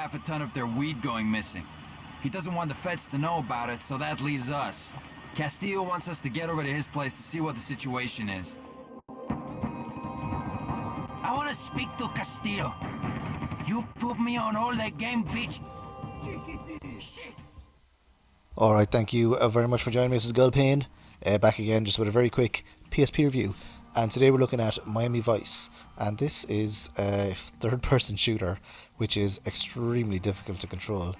half a ton of their weed going missing. He doesn't want the feds to know about it, so that leaves us. Castillo wants us to get over to his place to see what the situation is. I want to speak to Castillo. You put me on all that game, bitch. Shit. Alright, thank you very much for joining me. This is Gulpain, back again just with a very quick PSP review. And today we're looking at Miami Vice. And this is a third-person shooter, which is extremely difficult to control.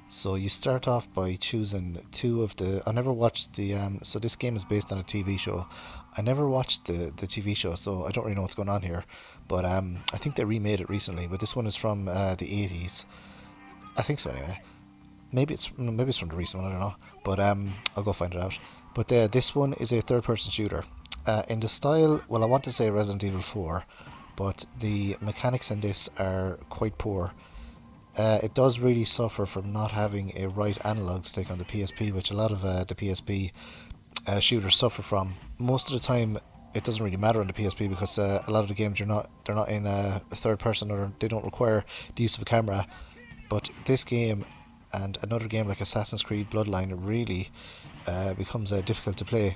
So you start off by choosing two of the... I never watched the... so this game is based on a TV show. I never watched the TV show, so I don't really know what's going on here. But I think they remade it recently. But this one is from the 80s. I think so anyway. Maybe it's from the recent one, I don't know. But I'll go find it out. But this one is a third-person shooter. In the style, well, I want to say Resident Evil 4. But the mechanics in this are quite poor. It does really suffer from not having a right analog stick on the PSP, which a lot of the PSP shooters suffer from. Most of the time, it doesn't really matter on the PSP because a lot of the games they're not in third person, or they don't require the use of a camera. But this game and another game like Assassin's Creed Bloodline really becomes difficult to play.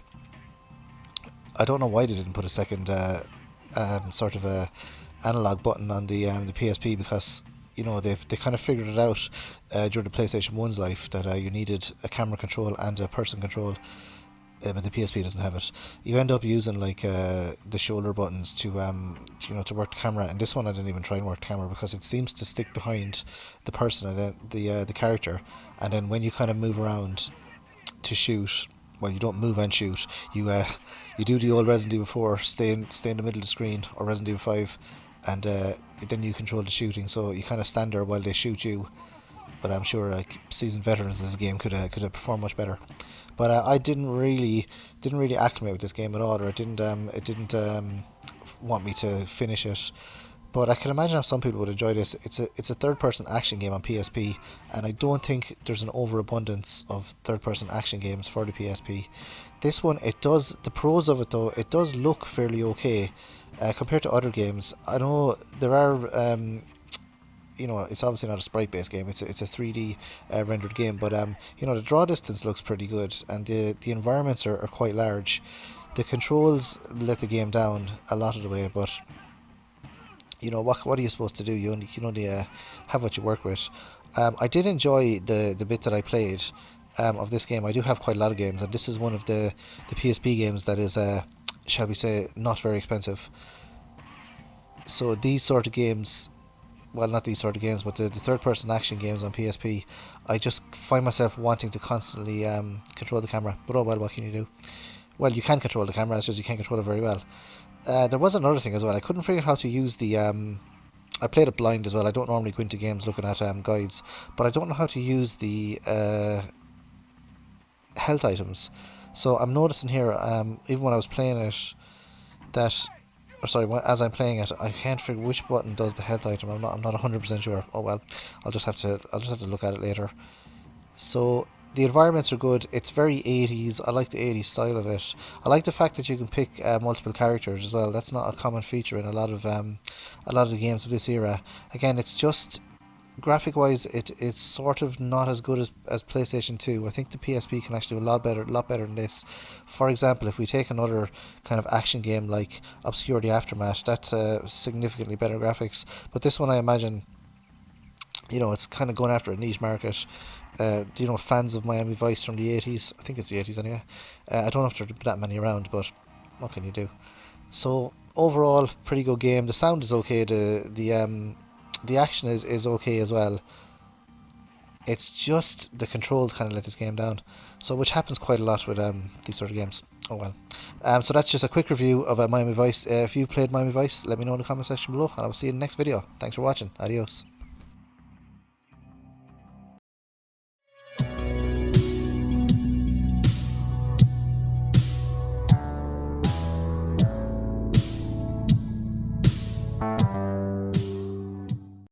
I don't know why they didn't put a second sort of a analog button on the PSP, because you know they kind of figured it out during the PlayStation 1's life that you needed a camera control and a person control, but the PSP doesn't have it. You end up using like the shoulder buttons to work the camera, and this one I didn't even try and work the camera because it seems to stick behind the person and then the character, and then when you kind of move around to shoot, well, you don't move and shoot. You do the old Resident Evil 4, stay in the middle of the screen, or Resident Evil 5, and then you control the shooting. So you kind of stand there while they shoot you. But I'm sure like seasoned veterans of this game could have performed much better. But I didn't really acclimate with this game at all, or it didn't want me to finish it. But I can imagine how some people would enjoy this. It's a third-person action game on PSP, and I don't think there's an overabundance of third-person action games for the PSP. This one, the pros of it though, it does look fairly okay compared to other games. I know there are, it's obviously not a sprite-based game. It's a 3D rendered game, but the draw distance looks pretty good, and the environments are quite large. The controls let the game down a lot of the way, but what are you supposed to do? You only have what you work with. I did enjoy the bit that I played of this game. I do have quite a lot of games, and this is one of the PSP games that is, shall we say, not very expensive. So these sort of games, well, not these sort of games, but the third-person action games on PSP, I just find myself wanting to constantly control the camera. But oh well, what can you do? Well, you can control the camera, it's just you can't control it very well. There was another thing as well. I couldn't figure out how to use the... I played it blind as well. I don't normally go into games looking at guides, but I don't know how to use the health items. So I'm noticing here, even when I was playing it, as I'm playing it, I can't figure which button does the health item. I'm not 100% sure. Oh well, I'll just have to look at it later. So the environments are good. It's very 80s. I like the 80s style of it. I like the fact that you can pick multiple characters as well. That's not a common feature in a lot of the games of this era. Again, it's just graphic wise, it's sort of not as good as PlayStation 2. I think the PSP can actually do a lot better than this. For example, if we take another kind of action game like Obscurity Aftermath, that's significantly better graphics. But this one, I imagine, it's kind of going after a niche market. Fans of Miami Vice from the 80s. I think it's the 80s anyway. I don't know if there are that many around, but what can you do? So overall, pretty good game. The sound is okay. The action is okay as well. It's just the controls kind of let this game down. So which happens quite a lot with these sort of games. Oh well. So that's just a quick review of Miami Vice. If you've played Miami Vice, let me know in the comment section below, and I will see you in the next video. Thanks for watching. Adios.